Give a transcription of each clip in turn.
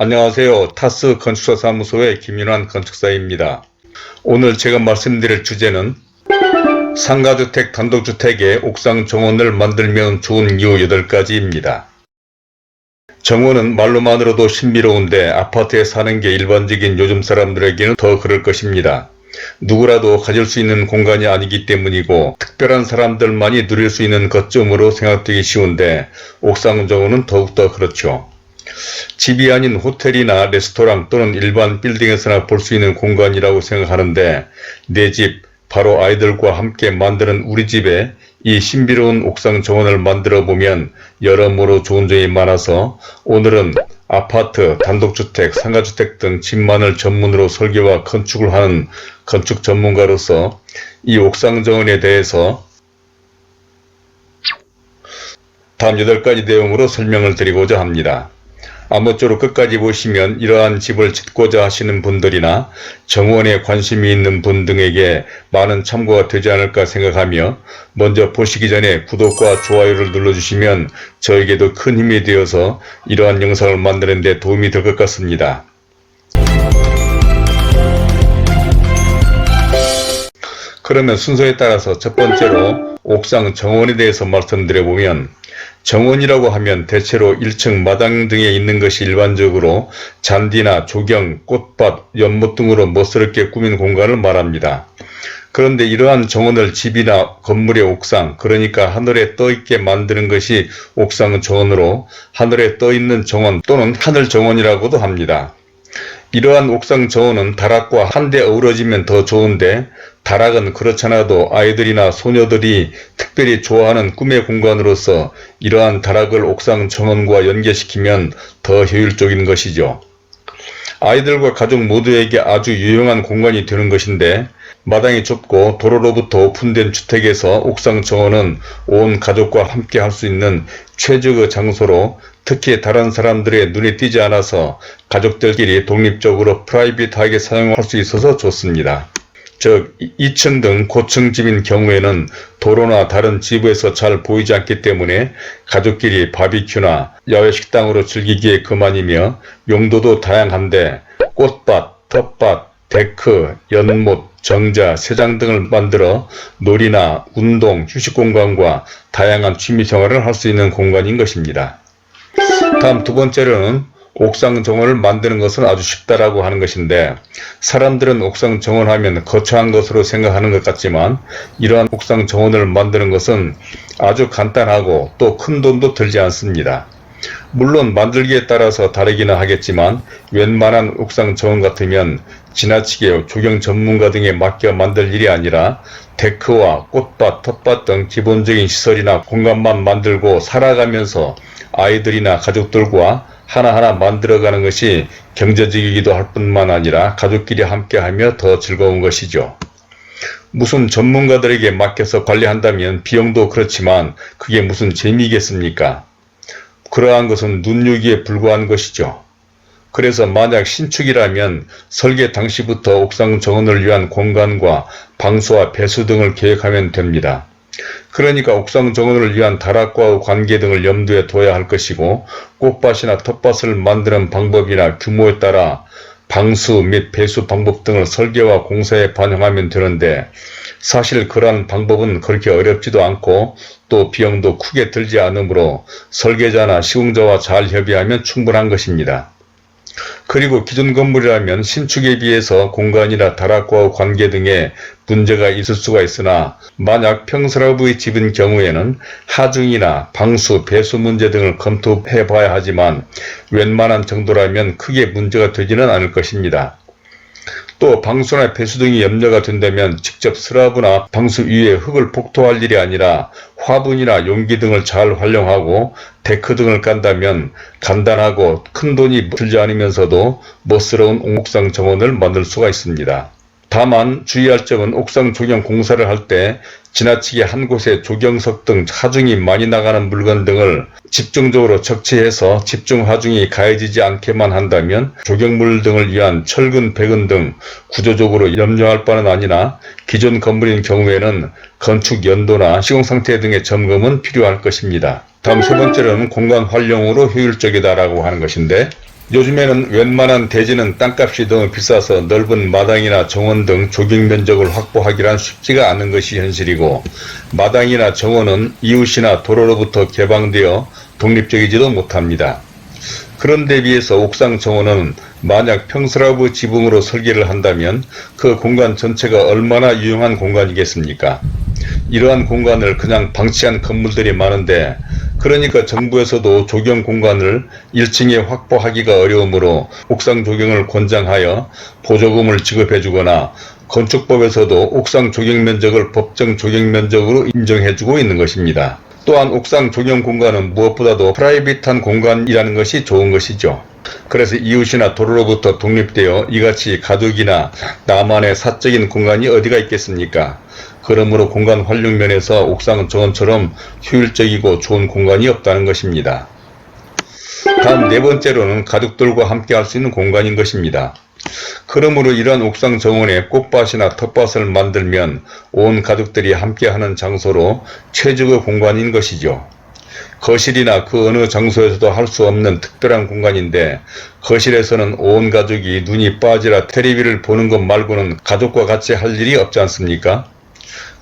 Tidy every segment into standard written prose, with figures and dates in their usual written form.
안녕하세요. 타스 건축사 사무소의 김윤환 건축사입니다. 오늘 제가 말씀드릴 주제는 상가주택 단독주택의 옥상 정원을 만들면 좋은 이유 8가지입니다. 정원은 말로만으로도 신비로운데 아파트에 사는 게 일반적인 요즘 사람들에게는 더 그럴 것입니다. 누구라도 가질 수 있는 공간이 아니기 때문이고 특별한 사람들만이 누릴 수 있는 것쯤으로 생각되기 쉬운데 옥상 정원은 더욱더 그렇죠. 집이 아닌 호텔이나 레스토랑 또는 일반 빌딩에서나 볼 수 있는 공간이라고 생각하는데 내 집, 바로 아이들과 함께 만드는 우리 집에 이 신비로운 옥상 정원을 만들어 보면 여러모로 좋은 점이 많아서 오늘은 아파트, 단독주택, 상가주택 등 집만을 전문으로 설계와 건축을 하는 건축 전문가로서 이 옥상 정원에 대해서 다음 8가지 내용으로 설명을 드리고자 합니다. 아무쪼록 끝까지 보시면 이러한 집을 짓고자 하시는 분들이나 정원에 관심이 있는 분 등에게 많은 참고가 되지 않을까 생각하며 먼저 보시기 전에 구독과 좋아요를 눌러주시면 저에게도 큰 힘이 되어서 이러한 영상을 만드는 데 도움이 될 것 같습니다. 그러면 순서에 따라서 첫 번째로 옥상 정원에 대해서 말씀드려보면 정원이라고 하면 대체로 1층 마당 등에 있는 것이 일반적으로 잔디나 조경, 꽃밭, 연못 등으로 멋스럽게 꾸민 공간을 말합니다. 그런데 이러한 정원을 집이나 건물의 옥상, 그러니까 하늘에 떠있게 만드는 것이 옥상 정원으로 하늘에 떠있는 정원 또는 하늘 정원이라고도 합니다. 이러한 옥상 정원은 다락과 한데 어우러지면 더 좋은데 다락은 그렇잖아도 아이들이나 소녀들이 특별히 좋아하는 꿈의 공간으로서 이러한 다락을 옥상 정원과 연계시키면 더 효율적인 것이죠. 아이들과 가족 모두에게 아주 유용한 공간이 되는 것인데 마당이 좁고 도로로부터 오픈된 주택에서 옥상 정원은 온 가족과 함께 할 수 있는 최적의 장소로 특히 다른 사람들의 눈에 띄지 않아서 가족들끼리 독립적으로 프라이빗하게 사용할 수 있어서 좋습니다. 즉 2층 등 고층 집인 경우에는 도로나 다른 지부에서 잘 보이지 않기 때문에 가족끼리 바비큐나 야외 식당으로 즐기기에 그만이며 용도도 다양한데 꽃밭, 텃밭, 데크, 연못, 정자, 세장 등을 만들어 놀이나 운동, 휴식공간과 다양한 취미생활을 할 수 있는 공간인 것입니다. 다음 두 번째로는 옥상 정원을 만드는 것은 아주 쉽다라고 하는 것인데 사람들은 옥상 정원하면 거창한 것으로 생각하는 것 같지만 이러한 옥상 정원을 만드는 것은 아주 간단하고 또 큰 돈도 들지 않습니다. 물론 만들기에 따라서 다르기는 하겠지만 웬만한 옥상 정원 같으면 지나치게 조경 전문가 등에 맡겨 만들 일이 아니라 데크와 꽃밭, 텃밭 등 기본적인 시설이나 공간만 만들고 살아가면서 아이들이나 가족들과 하나하나 만들어가는 것이 경제적이기도 할 뿐만 아니라 가족끼리 함께하며 더 즐거운 것이죠. 무슨 전문가들에게 맡겨서 관리한다면 비용도 그렇지만 그게 무슨 재미겠습니까? 그러한 것은 눈요기에 불과한 것이죠. 그래서 만약 신축이라면 설계 당시부터 옥상 정원을 위한 공간과 방수와 배수 등을 계획하면 됩니다. 그러니까 옥상 정원을 위한 다락과의 관계 등을 염두에 둬야 할 것이고 꽃밭이나 텃밭을 만드는 방법이나 규모에 따라 방수 및 배수 방법 등을 설계와 공사에 반영하면 되는데 사실 그러한 방법은 그렇게 어렵지도 않고 또 비용도 크게 들지 않으므로 설계자나 시공자와 잘 협의하면 충분한 것입니다. 그리고 기존 건물이라면 신축에 비해서 공간이나 다락과의 관계 등에 문제가 있을 수가 있으나 만약 평스럽의 집인 경우에는 하중이나 방수, 배수 문제 등을 검토해 봐야 하지만 웬만한 정도라면 크게 문제가 되지는 않을 것입니다. 또 방수나 배수 등이 염려가 된다면 직접 슬라브나 방수 위에 흙을 폭토할 일이 아니라 화분이나 용기 등을 잘 활용하고 데크 등을 깐다면 간단하고 큰 돈이 들지 않으면서도 멋스러운 옥상 정원을 만들 수가 있습니다. 다만 주의할 점은 옥상 조경 공사를 할 때 지나치게 한 곳에 조경석 등 하중이 많이 나가는 물건 등을 집중적으로 적치해서 집중 하중이 가해지지 않게만 한다면 조경물 등을 위한 철근, 배근 등 구조적으로 염려할 바는 아니나 기존 건물인 경우에는 건축 연도나 시공 상태 등의 점검은 필요할 것입니다. 다음 세 번째로는 공간 활용으로 효율적이다라고 하는 것인데 요즘에는 웬만한 대지는 땅값이 너무 비싸서 넓은 마당이나 정원 등 조경 면적을 확보하기란 쉽지가 않은 것이 현실이고, 마당이나 정원은 이웃이나 도로로부터 개방되어 독립적이지도 못합니다. 그런 데 비해서 옥상 정원은 만약 평스라브 지붕으로 설계를 한다면 그 공간 전체가 얼마나 유용한 공간이겠습니까? 이러한 공간을 그냥 방치한 건물들이 많은데, 그러니까 정부에서도 조경 공간을 1층에 확보하기가 어려우므로 옥상 조경을 권장하여 보조금을 지급해주거나, 건축법에서도 옥상 조경 면적을 법정 조경 면적으로 인정해주고 있는 것입니다. 또한 옥상 조경 공간은 무엇보다도 프라이빗한 공간이라는 것이 좋은 것이죠. 그래서 이웃이나 도로로부터 독립되어 이같이 가족이나 나만의 사적인 공간이 어디가 있겠습니까? 그러므로 공간 활용 면에서 옥상 정원처럼 효율적이고 좋은 공간이 없다는 것입니다. 다음 네 번째로는 가족들과 함께 할 수 있는 공간인 것입니다. 그러므로 이러한 옥상 정원에 꽃밭이나 텃밭을 만들면 온 가족들이 함께하는 장소로 최적의 공간인 것이죠. 거실이나 그 어느 장소에서도 할 수 없는 특별한 공간인데, 거실에서는 온 가족이 눈이 빠지라 텔레비를 보는 것 말고는 가족과 같이 할 일이 없지 않습니까?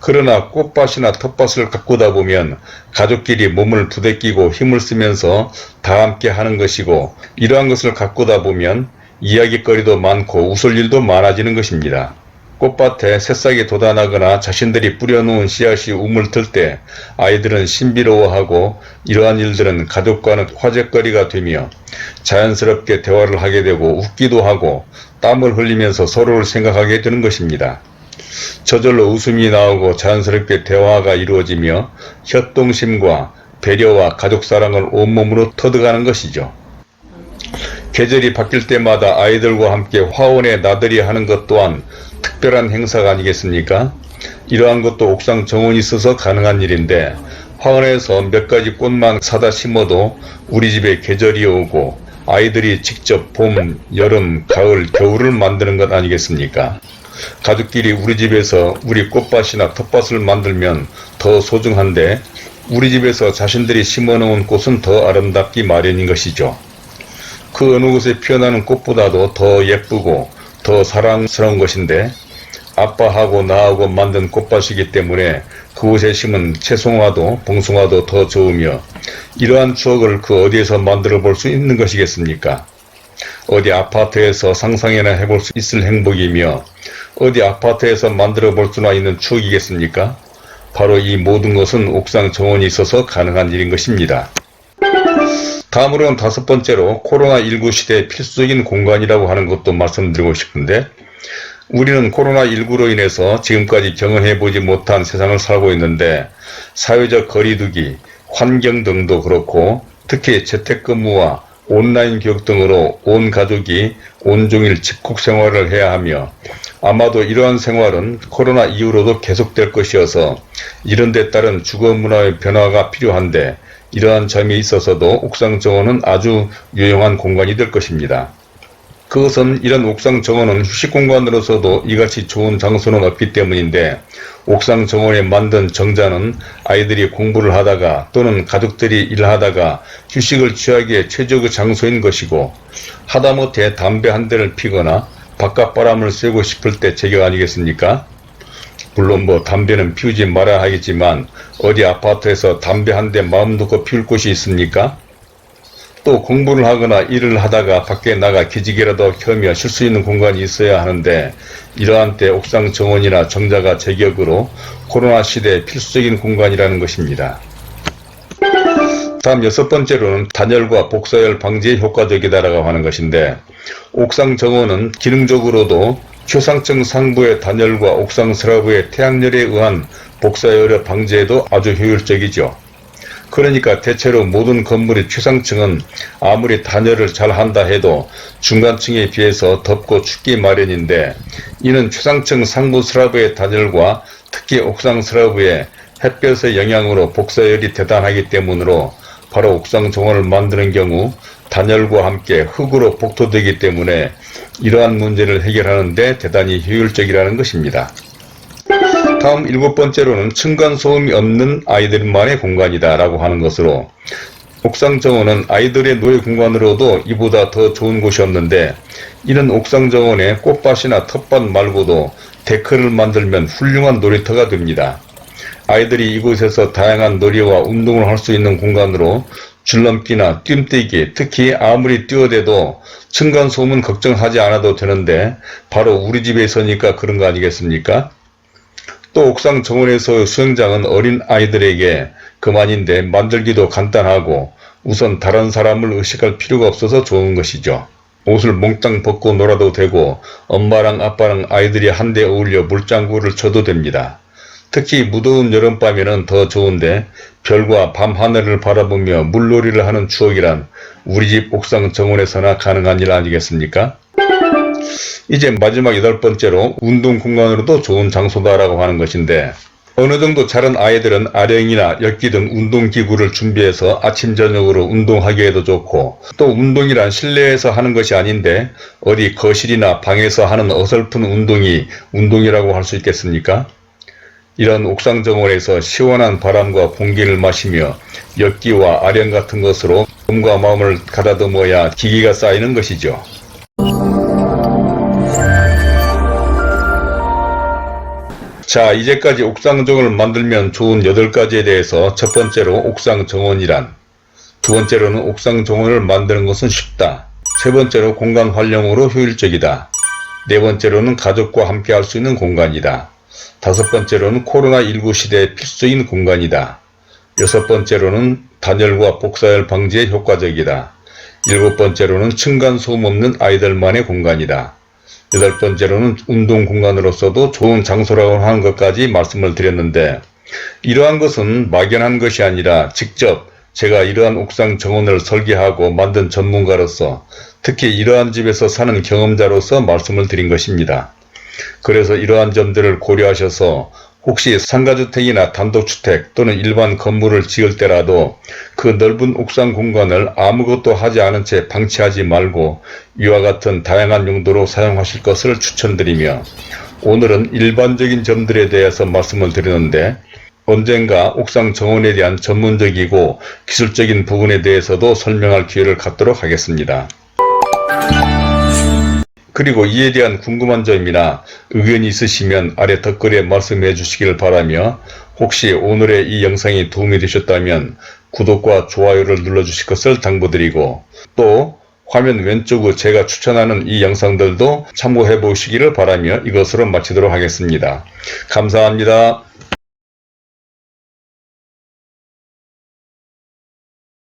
그러나 꽃밭이나 텃밭을 가꾸다 보면 가족끼리 몸을 부대끼고 힘을 쓰면서 다 함께 하는 것이고, 이러한 것을 가꾸다 보면 이야기거리도 많고 웃을 일도 많아지는 것입니다. 꽃밭에 새싹이 돋아나거나 자신들이 뿌려놓은 씨앗이 우물틀 때 아이들은 신비로워하고, 이러한 일들은 가족과는 화제거리가 되며 자연스럽게 대화를 하게 되고 웃기도 하고 땀을 흘리면서 서로를 생각하게 되는 것입니다. 저절로 웃음이 나오고 자연스럽게 대화가 이루어지며 협동심과 배려와 가족사랑을 온몸으로 터득하는 것이죠. 계절이 바뀔 때마다 아이들과 함께 화원에 나들이 하는 것 또한 특별한 행사가 아니겠습니까? 이러한 것도 옥상 정원이 있어서 가능한 일인데, 화원에서 몇 가지 꽃만 사다 심어도 우리 집에 계절이 오고 아이들이 직접 봄, 여름, 가을, 겨울을 만드는 것 아니겠습니까? 가족끼리 우리 집에서 우리 꽃밭이나 텃밭을 만들면 더 소중한데, 우리 집에서 자신들이 심어놓은 꽃은 더 아름답기 마련인 것이죠. 그 어느 곳에 피어나는 꽃보다도 더 예쁘고 더 사랑스러운 것인데, 아빠하고 나하고 만든 꽃밭이기 때문에 그곳에 심은 채송화도 봉숭아도 더 좋으며, 이러한 추억을 그 어디에서 만들어 볼 수 있는 것이겠습니까? 어디 아파트에서 상상이나 해볼 수 있을 행복이며, 어디 아파트에서 만들어 볼 수나 있는 추억이겠습니까? 바로 이 모든 것은 옥상 정원이 있어서 가능한 일인 것입니다. 다음으로는 다섯 번째로 코로나19 시대의 필수적인 공간이라고 하는 것도 말씀드리고 싶은데, 우리는 코로나19로 인해서 지금까지 경험해보지 못한 세상을 살고 있는데, 사회적 거리두기, 환경 등도 그렇고 특히 재택근무와 온라인 교육 등으로 온 가족이 온종일 집콕 생활을 해야 하며, 아마도 이러한 생활은 코로나 이후로도 계속될 것이어서 이런 데 따른 주거 문화의 변화가 필요한데, 이러한 점에 있어서도 옥상 정원은 아주 유용한 공간이 될 것입니다. 그것은 이런 옥상 정원은 휴식 공간으로서도 이같이 좋은 장소는 없기 때문인데, 옥상 정원에 만든 정자는 아이들이 공부를 하다가 또는 가족들이 일하다가 휴식을 취하기에 최적의 장소인 것이고, 하다못해 담배 한 대를 피거나 바깥바람을 쐬고 싶을 때 제격 아니겠습니까? 물론 담배는 피우지 말아야 하겠지만 어디 아파트에서 담배 한 대 마음 놓고 피울 곳이 있습니까? 또 공부를 하거나 일을 하다가 밖에 나가 기지개라도 켜며 쉴 수 있는 공간이 있어야 하는데, 이러한 때 옥상 정원이나 정자가 제격으로 코로나 시대의 필수적인 공간이라는 것입니다. 다음 여섯 번째로는 단열과 복사열 방지에 효과적이다라고 하는 것인데, 옥상 정원은 기능적으로도 최상층 상부의 단열과 옥상 슬라브의 태양열에 의한 복사열의 방지에도 아주 효율적이죠. 그러니까 대체로 모든 건물의 최상층은 아무리 단열을 잘 한다 해도 중간층에 비해서 덥고 춥기 마련인데, 이는 최상층 상부 슬라브의 단열과 특히 옥상 슬라브의 햇볕의 영향으로 복사열이 대단하기 때문으로 바로 옥상 정원을 만드는 경우 단열과 함께 흙으로 복토되기 때문에 이러한 문제를 해결하는 데 대단히 효율적이라는 것입니다. 다음 일곱 번째로는 층간소음이 없는 아이들만의 공간이다 라고 하는 것으로, 옥상 정원은 아이들의 놀이 공간으로도 이보다 더 좋은 곳이 없는데, 이런 옥상 정원에 꽃밭이나 텃밭 말고도 데크를 만들면 훌륭한 놀이터가 됩니다. 아이들이 이곳에서 다양한 놀이와 운동을 할 수 있는 공간으로 줄넘기나 뛰뛰기, 특히 아무리 뛰어대도 층간소음은 걱정하지 않아도 되는데 바로 우리 집에 있으니까 그런 거 아니겠습니까? 또 옥상 정원에서의 수영장은 어린 아이들에게 그만인데 만들기도 간단하고 우선 다른 사람을 의식할 필요가 없어서 좋은 것이죠. 옷을 몽땅 벗고 놀아도 되고 엄마랑 아빠랑 아이들이 한데 어울려 물장구를 쳐도 됩니다. 특히 무더운 여름밤에는 더 좋은데 별과 밤하늘을 바라보며 물놀이를 하는 추억이란 우리 집 옥상 정원에서나 가능한 일 아니겠습니까? 이제 마지막 8번째로 운동 공간으로도 좋은 장소다라고 하는 것인데, 어느 정도 자란 아이들은 아령이나 엿기 등 운동기구를 준비해서 아침 저녁으로 운동하기에도 좋고, 또 운동이란 실내에서 하는 것이 아닌데 어디 거실이나 방에서 하는 어설픈 운동이 운동이라고 할 수 있겠습니까? 이런 옥상 정원에서 시원한 바람과 공기를 마시며 엿기와 아령 같은 것으로 몸과 마음을 가다듬어야 기기가 쌓이는 것이죠. 자, 이제까지 옥상 정원을 만들면 좋은 8가지에 대해서 첫 번째로 옥상 정원이란, 두 번째로는 옥상 정원을 만드는 것은 쉽다, 세 번째로 공간 활용으로 효율적이다, 네 번째로는 가족과 함께 할 수 있는 공간이다, 다섯 번째로는 코로나19 시대의 필수인 공간이다, 여섯 번째로는 단열과 복사열 방지에 효과적이다, 일곱 번째로는 층간소음 없는 아이들만의 공간이다, 여덟 번째로는 운동 공간으로서도 좋은 장소라고 하는 것까지 말씀을 드렸는데, 이러한 것은 막연한 것이 아니라 직접 제가 이러한 옥상 정원을 설계하고 만든 전문가로서, 특히 이러한 집에서 사는 경험자로서 말씀을 드린 것입니다. 그래서 이러한 점들을 고려하셔서 혹시 상가주택이나 단독주택 또는 일반 건물을 지을 때라도 그 넓은 옥상 공간을 아무것도 하지 않은 채 방치하지 말고 이와 같은 다양한 용도로 사용하실 것을 추천드리며, 오늘은 일반적인 점들에 대해서 말씀을 드리는데 언젠가 옥상 정원에 대한 전문적이고 기술적인 부분에 대해서도 설명할 기회를 갖도록 하겠습니다. 그리고 이에 대한 궁금한 점이나 의견이 있으시면 아래 댓글에 말씀해 주시길 바라며, 혹시 오늘의 이 영상이 도움이 되셨다면 구독과 좋아요를 눌러주실 것을 당부드리고, 또 화면 왼쪽으로 제가 추천하는 이 영상들도 참고해 보시기를 바라며 이것으로 마치도록 하겠습니다. 감사합니다.